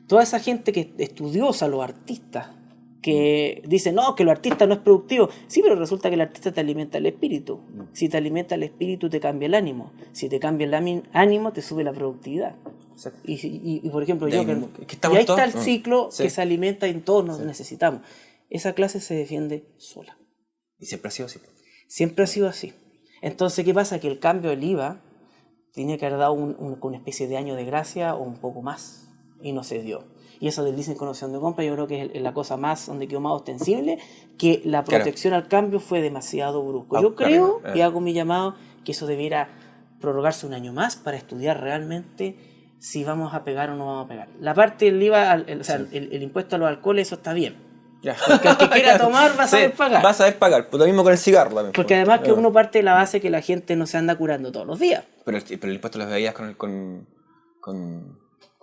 Toda esa gente que es estudiosa, los artistas, que dicen, no, que el artista no es productivo. Sí, pero resulta que el artista te alimenta el espíritu. Si te alimenta el espíritu, te cambia el ánimo. Si te cambia el ánimo, te sube la productividad. Y por ejemplo, yo y ahí está el ciclo que se alimenta y todos nos necesitamos. Esa clase se defiende sola. Y siempre ha sido así. Siempre ha sido así. Entonces, ¿qué pasa? Que el cambio del IVA tenía que haber dado una especie de año de gracia o un poco más. Y no se dio. Y eso del leasing con opción de compra yo creo que es la cosa más donde quedó más ostensible, que la protección al cambio fue demasiado brusco. Yo creo, y hago mi llamado, que eso debiera prorrogarse un año más para estudiar realmente si vamos a pegar o no vamos a pegar. La parte del IVA, el impuesto a los alcoholes, eso está bien. Ya. Porque el que quiera tomar va a saber pagar. Va a saber pagar, pues lo mismo con el cigarro también. Porque además que uno parte de la base que la gente no se anda curando todos los días. Pero el impuesto a las bebidas con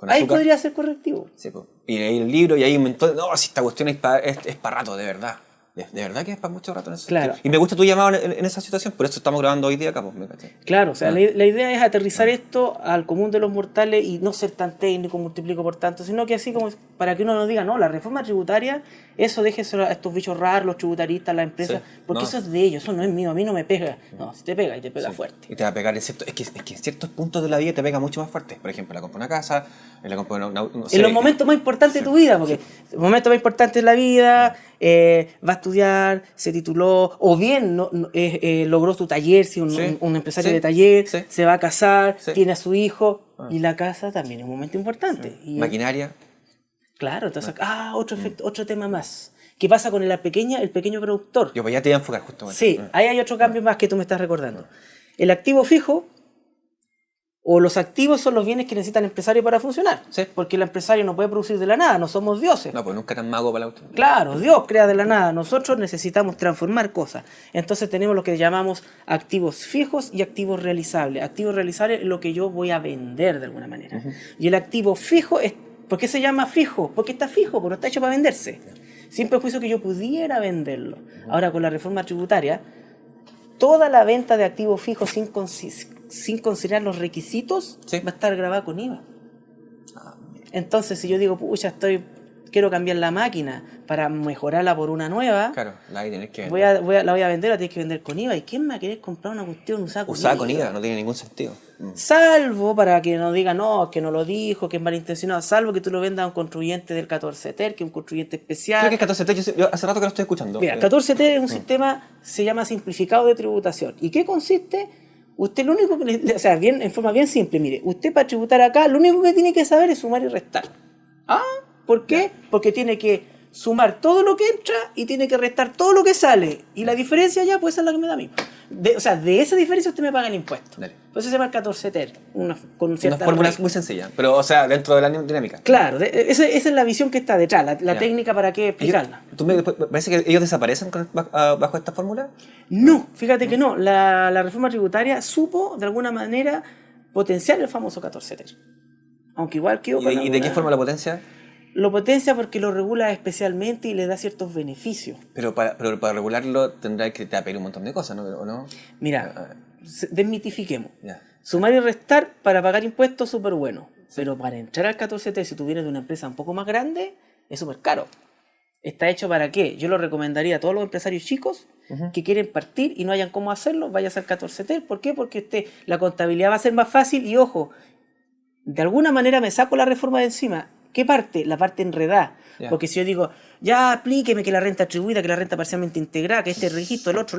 ahí azúcar podría ser correctivo. Sí, pues. Y leí el libro y ahí un montón. No, si esta cuestión es para rato, de verdad. De verdad que es para mucho rato en ese sentido. Y me gusta tu llamado en esa situación, por eso estamos grabando hoy día acá, pues, ¿me caché? Claro, o sea, la idea es aterrizar esto al común de los mortales y no ser tan técnico, multiplico por tanto, sino que así como para que uno nos diga, no, la reforma tributaria, eso déjese a estos bichos raros, los tributaristas, las empresas, porque eso es de ellos, eso no es mío, a mí no me pega. No, si te pega y te pega fuerte. Y te va a pegar en cierto, es que en ciertos puntos de la vida te pega mucho más fuerte. Por ejemplo, la compra de una casa, la compra de no sé, en los momentos más importantes de tu vida, porque el momento más importante de la vida, va a estudiar, se tituló, o bien logró su taller, si un empresario de taller, se va a casar, tiene a su hijo, y la casa también es un momento importante. Y maquinaria. Claro, entonces, otro tema más. ¿Qué pasa con el pequeño productor? Yo pues ya te iba a enfocar justamente. Sí, ahí hay otro cambio más que tú me estás recordando. El activo fijo, o los activos son los bienes que necesita el empresario para funcionar. Porque el empresario no puede producir de la nada, no somos dioses. No, pues nunca tan mago para la auto. Claro, Dios crea de la nada, nosotros necesitamos transformar cosas. Entonces tenemos lo que llamamos activos fijos y activos realizables. Activos realizables es lo que yo voy a vender de alguna manera. Y el activo fijo es, ¿por qué se llama fijo? Porque está fijo, porque no está hecho para venderse. Sin perjuicio que yo pudiera venderlo. Ahora con la reforma tributaria, toda la venta de activos fijos sin considerar los requisitos va a estar grabada con IVA. Entonces, si yo digo, pucha, quiero cambiar la máquina para mejorarla por una nueva, claro, la tienes que vender. La voy a vender, la tienes que vender con IVA. ¿Y quién me va a querer comprar una cuestión usada con IVA? Usada con IVA, no tiene ningún sentido. Salvo, para que no digan, no, que no lo dijo, que es malintencionado, salvo que tú lo vendas a un contribuyente del 14TER, que es un contribuyente especial. Creo que el 14TER, yo hace rato que lo estoy escuchando. Mira, 14TER es un sistema, se llama simplificado de tributación. ¿Y qué consiste? Usted lo único que, o sea, en forma bien simple, mire, usted para tributar acá, lo único que tiene que saber es sumar y restar. ¿Por qué? Porque tiene que sumar todo lo que entra y tiene que restar todo lo que sale. Y la diferencia ya, pues esa es la que me da a mí. O sea, de esa diferencia usted me paga el impuesto. Dale. Pues se llama el 14TER. Una fórmula muy sencilla, pero, o sea, dentro de la dinámica. Claro, esa es la visión que está detrás, la técnica para qué explicarla. Me parece que ellos desaparecen bajo esta fórmula? No, fíjate que no. La reforma tributaria supo, de alguna manera, potenciar el famoso 14TER. Aunque igual quedó con ¿Y de qué forma la potencia? Lo potencia porque lo regula especialmente y le da ciertos beneficios. Pero para regularlo tendrá que te pedir un montón de cosas, ¿no? ¿O no? Mira, desmitifiquemos. Sumar y restar para pagar impuestos, súper bueno. Pero para entrar al 14T, si tú vienes de una empresa un poco más grande, es súper caro. ¿Está hecho para qué? Yo lo recomendaría a todos los empresarios chicos que quieren partir y no hayan cómo hacerlo, vayas al 14T. ¿Por qué? Porque la contabilidad va a ser más fácil y, ojo, de alguna manera me saco la reforma de encima. ¿Qué parte? La parte enredada. Porque si yo digo, ya aplíqueme que la renta atribuida, que la renta parcialmente integrada, que este registro, el otro,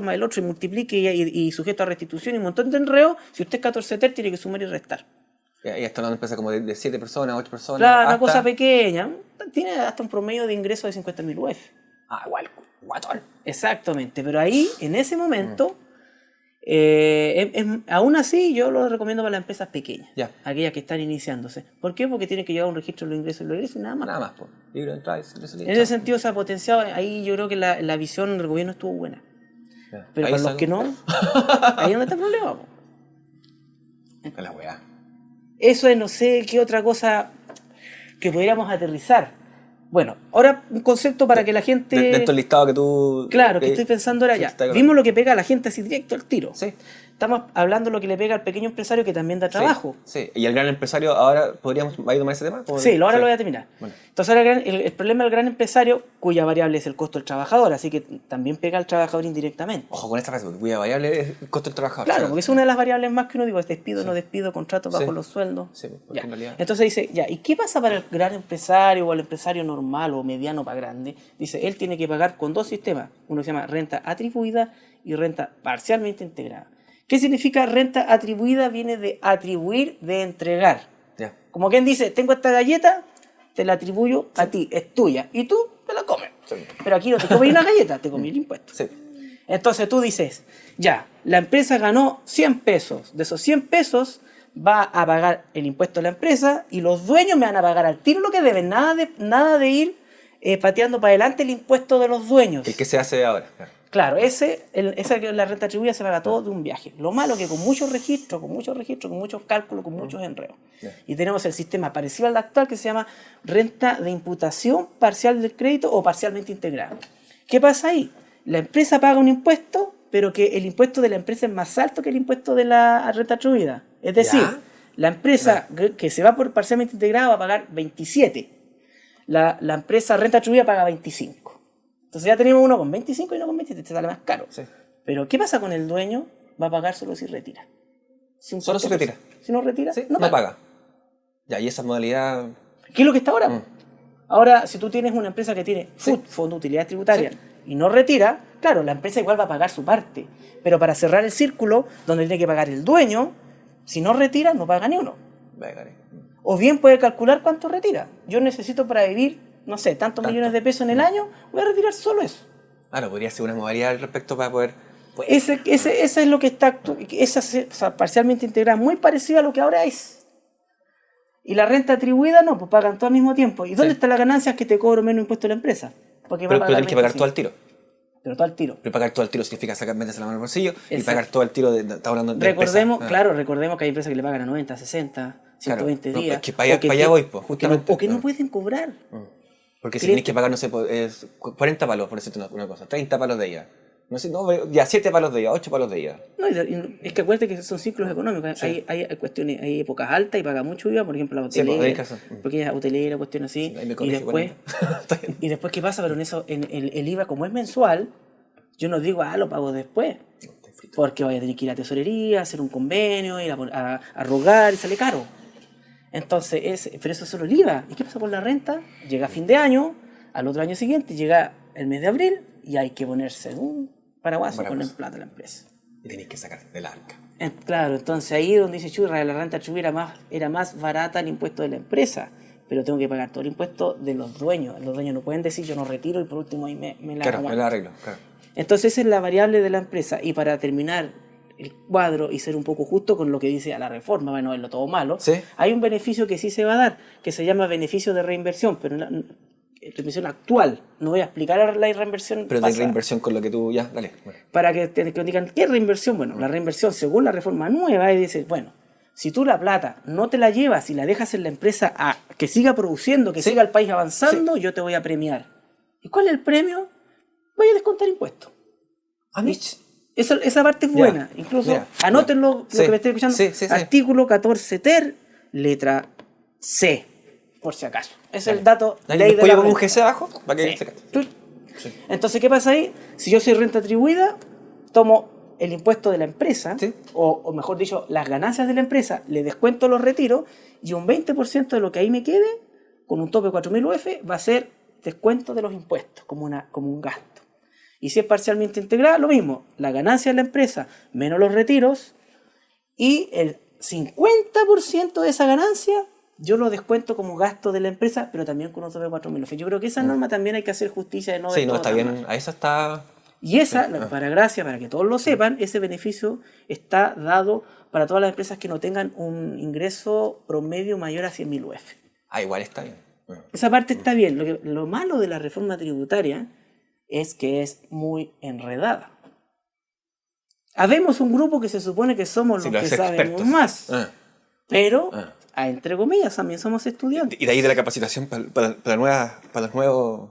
más el otro, y multiplique y sujeto a restitución y un montón de enredo, si usted es 14TER tiene que sumar y restar. Y esto no empieza como de 7 personas, 8 personas. Claro, una cosa pequeña. Tiene hasta un promedio de ingreso de 50.000 UF. Igual, guatón. Exactamente, pero ahí, en ese momento, aún así yo lo recomiendo para las empresas pequeñas, aquellas que están iniciándose. ¿Por qué? Porque tienen que llevar un registro de los ingresos y los egresos y nada más. Nada más, pues. Libro de entrada, en ese sentido se ha potenciado, ahí yo creo que la visión del gobierno estuvo buena. Pero para los que no, ahí es donde está el problema. Es la weá. Eso es, no sé qué otra cosa que pudiéramos aterrizar. Bueno, ahora un concepto para que la gente... Dentro del listado que tú... Claro, que estoy pensando ahora ya. Vimos lo que pega a la gente así directo al tiro. Sí. Estamos hablando de lo que le pega al pequeño empresario que también da trabajo. Sí. ¿Y el gran empresario ahora podríamos ir a tomar ese tema? Sí, ahora lo voy a terminar. Bueno. Entonces ahora el problema del gran empresario, cuya variable es el costo del trabajador, así que también pega al trabajador indirectamente. Ojo con esta frase, porque cuya variable es el costo del trabajador. Claro, porque es una de las variables más que uno digo, es despido, no despido, contrato bajo los sueldos. Sí, porque en realidad... Entonces dice, ya, ¿y qué pasa para el gran empresario o el empresario normal o mediano para grande? Dice, él tiene que pagar con dos sistemas. Uno se llama renta atribuida y renta parcialmente integrada. ¿Qué significa renta atribuida? Viene de atribuir, de entregar. Yeah. Como quien dice, tengo esta galleta, te la atribuyo a ti, es tuya, y tú te la comes. Sí. Pero aquí no te comes una galleta, te comes el impuesto. Sí. Entonces tú dices, ya, la empresa ganó 100 pesos. De esos 100 pesos va a pagar el impuesto de la empresa y los dueños me van a pagar al tiro lo que deben. Nada de ir pateando para adelante el impuesto de los dueños. El que se hace ahora. Claro, la renta atribuida se paga todo de un viaje. Lo malo es que con muchos registros, con muchos cálculos, con muchos enredos. Y tenemos el sistema parecido al actual que se llama renta de imputación parcial del crédito o parcialmente integrada. ¿Qué pasa ahí? La empresa paga un impuesto, pero que el impuesto de la empresa es más alto que el impuesto de la renta atribuida. Es decir, la empresa que se va por parcialmente integrada va a pagar 27. La empresa renta atribuida paga 25. Entonces ya tenemos uno con 25 y uno con 27, te sale más caro. Sí. Pero ¿qué pasa con el dueño? Va a pagar solo si retira. Solo si retira. Si no retira, sí, no paga. Ya, y esa modalidad... ¿Qué es lo que está ahora? Ahora, si tú tienes una empresa que tiene fondo de utilidad tributaria y no retira, claro, la empresa igual va a pagar su parte. Pero para cerrar el círculo, donde tiene que pagar el dueño, si no retira, no paga ni uno. O bien puede calcular cuánto retira. Yo necesito para vivir, no sé, tantos millones de pesos en el año, voy a retirar solo eso. Claro, podría ser una modalidad al respecto para poder... Pues ese es lo que está, esa parcialmente integrada, muy parecido a lo que ahora es. Y la renta atribuida no, pues pagan todo al mismo tiempo. ¿Y dónde está la ganancia? Es que te cobro menos impuesto a la empresa. Pero tienes que pagar todo al tiro. Pero todo al tiro. Pero pagar todo al tiro significa meterse la mano en el bolsillo. Exacto. Y pagar todo al tiro, está hablando de recordemos que hay empresas que le pagan a 90, 60, 120 días. Es que para allá voy, pues, justamente. O que no pueden cobrar. Porque si tienes que pagar, no sé, 40 palos, por decirte una cosa, 30 palos de ella. No sé, ya 7 palos de ella, 8 palos de ella. No, es que acuérdate que son ciclos económicos. Sí. Hay cuestiones, hay épocas altas y paga mucho IVA, por ejemplo, la hotelera, porque hotelera, cuestiones así. Sí, y después, ¿qué pasa? Pero en eso, el IVA, como es mensual, yo no digo, lo pago después. Porque voy a tener que ir a tesorería, hacer un convenio, ir a rogar y sale caro. Entonces, pero eso es solo el IVA. ¿Y qué pasa con la renta? Llega a fin de año, al otro año siguiente, llega el mes de abril y hay que ponerse un paraguaso con el plata de la empresa. Y tenés que sacar del arca. Claro, entonces ahí es donde dice Churra, la renta atribuida era más barata el impuesto de la empresa, pero tengo que pagar todo el impuesto de los dueños. Los dueños no pueden decir yo no retiro y por último ahí me la arreglo. Claro. Entonces esa es la variable de la empresa. Y para terminar el cuadro y ser un poco justo con lo que dice a la reforma, bueno, es lo todo malo, hay un beneficio que sí se va a dar, que se llama beneficio de reinversión, pero reinversión actual. No voy a explicar la reinversión pero pasada. De reinversión con lo que tú ya, dale. Bueno. Para que te digan, ¿qué es reinversión? Bueno, la reinversión según la reforma nueva es decir, bueno, si tú la plata no te la llevas y la dejas en la empresa a que siga produciendo, que siga el país avanzando, yo te voy a premiar. ¿Y cuál es el premio? Voy a descontar impuestos. Esa parte es buena. Incluso, anótenlo, lo que me estoy escuchando. Artículo 14 ter, letra C, por si acaso. Es el dato ley de la un GC abajo para que Entonces, ¿qué pasa ahí? Si yo soy renta atribuida, tomo el impuesto de la empresa, o mejor dicho, las ganancias de la empresa, le descuento los retiros, y un 20% de lo que ahí me quede, con un tope de 4.000 UF, va a ser descuento de los impuestos, como un gasto. Y si es parcialmente integrada, lo mismo. La ganancia de la empresa menos los retiros y el 50% de esa ganancia yo lo descuento como gasto de la empresa, pero también con un tope de 4.000. Yo creo que esa norma también hay que hacer justicia de no ver todo está bien. A esa está... Y esa, para que todos lo sepan, ese beneficio está dado para todas las empresas que no tengan un ingreso promedio mayor a 100.000 UF. Igual está bien. Esa parte está bien. Lo malo de la reforma tributaria es que es muy enredada. Habemos un grupo que se supone que somos los que sabemos más, pero entre comillas, también somos estudiantes. Y de ahí de la capacitación para los nuevos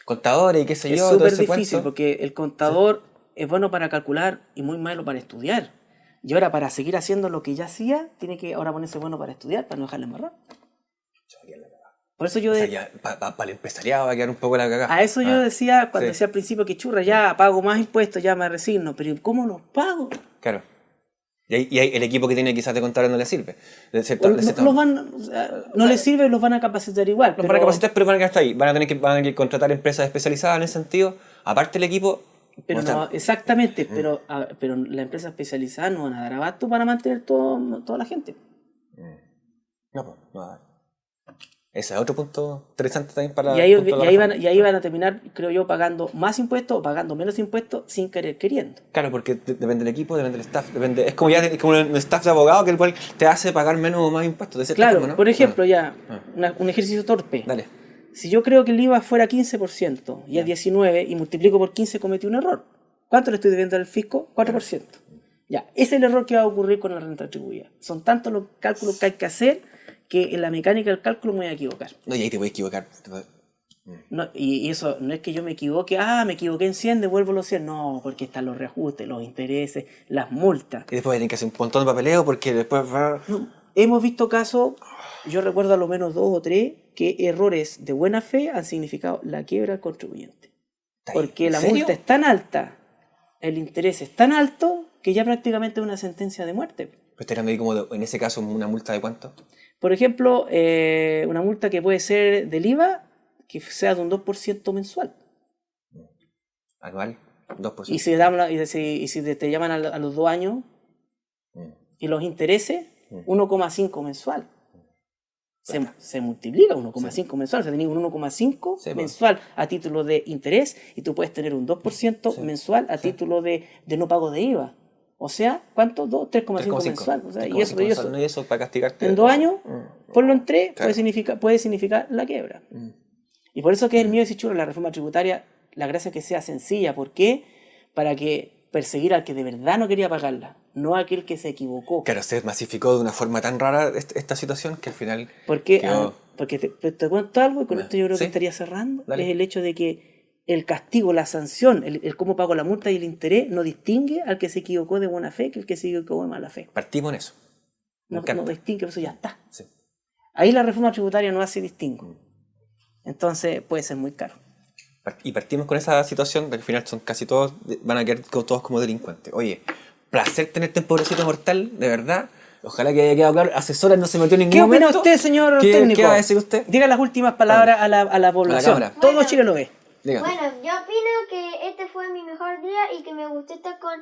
contadores y qué sé Es yo. todo súper ese difícil cuento. porque el contador es bueno para calcular y muy malo para estudiar. Y ahora para seguir haciendo lo que ya hacía, tiene que ahora ponerse bueno para estudiar, para no dejarle embarrar. Por eso yo O sea, ya para el empresariado va a quedar un poco la cagada. a eso yo decía, cuando sí. decía al principio que churra, ya pago más impuestos, ya me resigno, pero ¿cómo los pago? Claro. Y ahí el equipo que tiene quizás de contadores no le sirve. No les sirve, los van a capacitar igual. Los van a capacitar, pero van a quedar hasta ahí. Van a tener que contratar empresas especializadas en ese sentido. Aparte el equipo... Pero no, exactamente, pero la empresa especializada no van a dar abasto para mantener toda la gente. No, pues, no. Ese es otro punto interesante también para... Y ahí van a terminar, creo yo, pagando más impuestos o pagando menos impuestos sin querer queriendo. Claro, porque depende del equipo, depende del staff, es como un staff de abogado que el cual te hace pagar menos o más impuestos. De cierta Claro, forma, ¿no? por ejemplo, un ejercicio torpe. Dale. Si yo creo que el IVA fuera 15% y es 19% y multiplico por 15, cometí un error. ¿Cuánto le estoy debiendo al fisco? 4%. Ya, ese es el error que va a ocurrir con la renta atribuida. Son tantos los cálculos que hay que hacer que en la mecánica del cálculo me voy a equivocar. No, y ahí te voy a equivocar. No, y eso no es que yo me equivoque, me equivoqué en 100, devuelvo los 100. No, porque están los reajustes, los intereses, las multas. Y después tienen que hacer un montón de papeleo porque después va... No, hemos visto casos, yo recuerdo a lo menos 2 o 3, que errores de buena fe han significado la quiebra del contribuyente. Porque la multa es tan alta, el interés es tan alto, que ya prácticamente es una sentencia de muerte. Pero estarían ahí como, en ese caso, una multa de cuánto. Por ejemplo, una multa que puede ser del IVA, que sea de un 2% mensual. Anual, 2%. Y si te llaman a los 2 años, y los intereses, 1,5 mensual. Se multiplica 1,5 mensual. O sea, tenés un 1,5 mensual a título de interés y tú puedes tener un 2% mensual a título de no pago de IVA. O sea, ¿cuánto? 3,5 mensual. O sea, y eso para castigarte. En 2 años, ponlo en 3, puede significar la quiebra. Y por eso que es el mío decir, churro, la reforma tributaria, la gracia es que sea sencilla. ¿Por qué? Para que perseguir al que de verdad no quería pagarla, no a aquel que se equivocó. Claro, se masificó de una forma tan rara esta situación que al final... Porque te cuento algo, y con esto yo creo que estaría cerrando. Dale. Es el hecho de que el castigo, la sanción, el cómo pago la multa y el interés no distingue al que se equivocó de buena fe que el que se equivocó de mala fe. Partimos en eso. No distingue, eso ya está. Sí. Ahí la reforma tributaria no hace distingo. Entonces puede ser muy caro. Y partimos con esa situación, al final son casi todos, van a quedar todos como delincuentes. Oye, placer tenerte en Pobrecito Mortal, de verdad. Ojalá que haya quedado claro. Asesoras no se metió en ningún momento. ¿Qué opina usted, señor técnico? ¿Qué va a decir usted? Diga las últimas palabras a la población. Todo Chile lo ve. Dígame. Bueno, yo opino que este fue mi mejor día y que me gustó estar con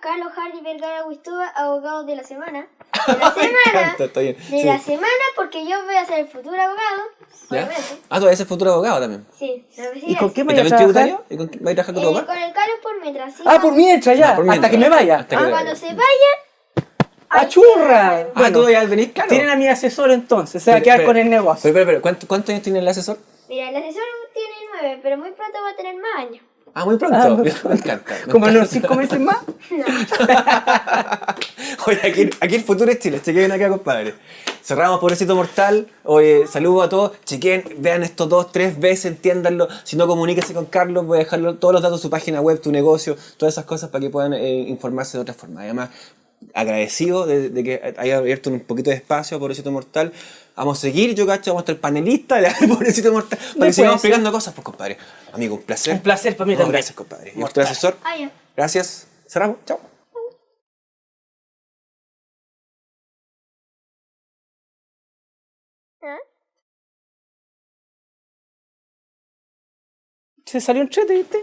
Carlos Hardy Vergara Huistúa, abogado de la semana. De la semana. Está bien. De la semana, porque yo voy a ser el futuro abogado. Obviamente. Ah, tú eres el futuro abogado también. Sí, ¿Y con qué ¿Y me voy a también trabajar? tributario? ¿Y con qué vas a trabajar con tu Con abogado? el Carlos por mientras. Sí, Por mientras ya, por mientras. hasta que me vaya. Hasta que me Cuando vaya. se vaya. ¡A churra! Tú ya venís, claro. Tienen a mi asesor entonces, se va a quedar con el negocio. Pero, ¿cuántos años tiene el asesor? Mira, el asesor tiene 9, pero muy pronto va a tener más años. Ah, muy pronto. Me encanta. ¿Como en los 5 meses más? Oye, aquí el futuro es Chile. Chequen acá, compadre. Cerramos Pobrecito Mortal. Oye, saludos a todos. Chequen, vean esto 2, 3 veces, entiéndanlo. Si no, comuníquense con Carlos. Voy a dejar todos los datos de su página web, tu negocio, todas esas cosas para que puedan informarse de otra forma. Además, agradecido de que haya abierto un poquito de espacio a Pobrecito Mortal. Vamos a seguir, yo cacho, vamos a estar panelista de Pobrecito Mortal para que sigamos explicando cosas, pues, compadre. Amigo, un placer. Un placer para mí también. Gracias, compadre. Y usted, asesor. Ya. Gracias. Cerramos. Chao. Se salió un chete, ¿viste?